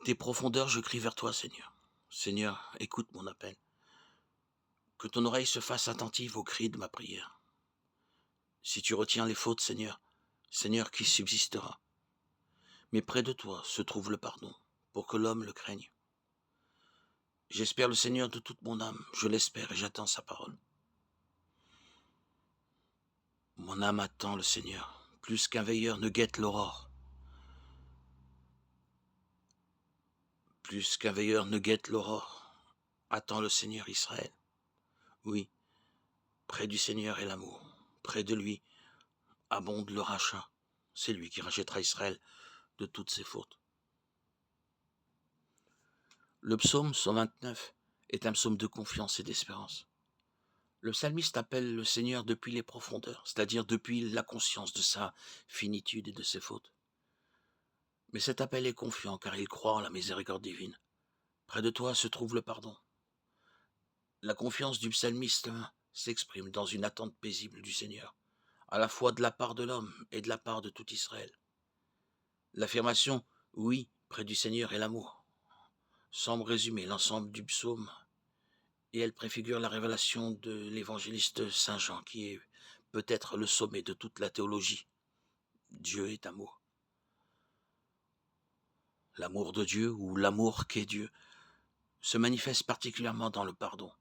Des profondeurs, je crie vers toi, Seigneur. Seigneur, écoute mon appel. Que ton oreille se fasse attentive aux cris de ma prière. Si tu retiens les fautes, Seigneur, qui subsistera? Mais près de toi se trouve le pardon, pour que l'homme le craigne. J'espère le Seigneur de toute mon âme, je l'espère et j'attends sa parole. Mon âme attend le Seigneur, plus qu'un veilleur ne guette l'aurore. Plus qu'un veilleur ne guette l'aurore, attend le Seigneur Israël. Oui, près du Seigneur est l'amour, près de lui abonde le rachat. C'est lui qui rachètera Israël de toutes ses fautes. Le psaume 129 est un psaume de confiance et d'espérance. Le psalmiste appelle le Seigneur depuis les profondeurs, c'est-à-dire depuis la conscience de sa finitude et de ses fautes. Mais cet appel est confiant car il croit en la miséricorde divine. Près de toi se trouve le pardon. La confiance du psalmiste s'exprime dans une attente paisible du Seigneur, à la fois de la part de l'homme et de la part de tout Israël. L'affirmation « oui, près du Seigneur est l'amour » semble résumer l'ensemble du psaume et elle préfigure la révélation de l'évangéliste Saint Jean qui est peut-être le sommet de toute la théologie. Dieu est amour. L'amour de Dieu ou l'amour qu'est Dieu se manifeste particulièrement dans le pardon.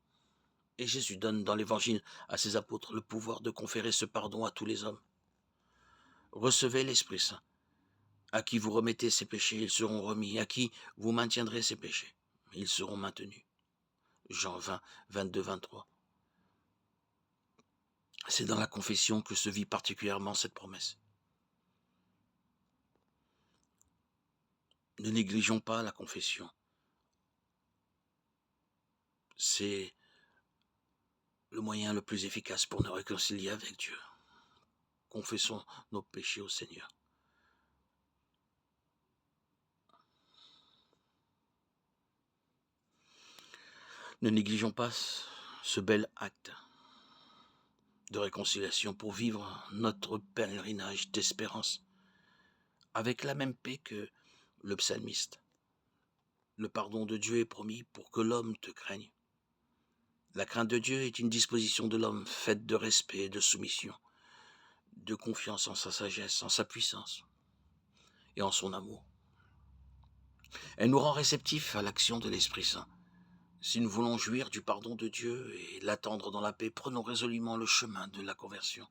Et Jésus donne dans l'évangile à ses apôtres le pouvoir de conférer ce pardon à tous les hommes. Recevez l'Esprit Saint. À qui vous remettez ses péchés, ils seront remis. À qui vous maintiendrez ses péchés, ils seront maintenus. Jean 20, 22, 23. C'est dans la confession que se vit particulièrement cette promesse. Ne négligeons pas la confession. C'est le moyen le plus efficace pour nous réconcilier avec Dieu. Confessons nos péchés au Seigneur. Ne négligeons pas ce bel acte de réconciliation pour vivre notre pèlerinage d'espérance avec la même paix que le psalmiste. Le pardon de Dieu est promis pour que l'homme te craigne. La crainte de Dieu est une disposition de l'homme faite de respect et de soumission, de confiance en sa sagesse, en sa puissance et en son amour. Elle nous rend réceptifs à l'action de l'Esprit Saint. Si nous voulons jouir du pardon de Dieu et l'attendre dans la paix, prenons résolument le chemin de la conversion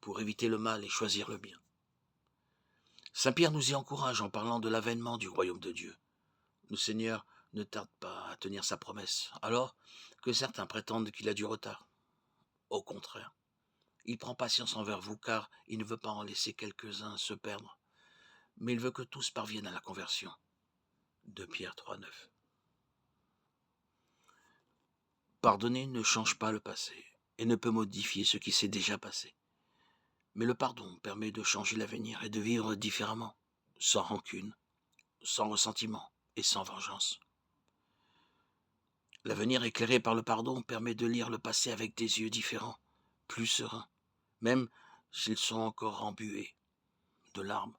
pour éviter le mal et choisir le bien. Saint Pierre nous y encourage en parlant de l'avènement du royaume de Dieu. Le Seigneur ne tarde pas à tenir sa promesse, alors que certains prétendent qu'il a du retard. Au contraire, il prend patience envers vous car il ne veut pas en laisser quelques-uns se perdre, mais il veut que tous parviennent à la conversion. 2 Pierre 3, 9. Pardonner ne change pas le passé et ne peut modifier ce qui s'est déjà passé. Mais le pardon permet de changer l'avenir et de vivre différemment, sans rancune, sans ressentiment et sans vengeance. L'avenir éclairé par le pardon permet de lire le passé avec des yeux différents, plus sereins, même s'ils sont encore embués de larmes.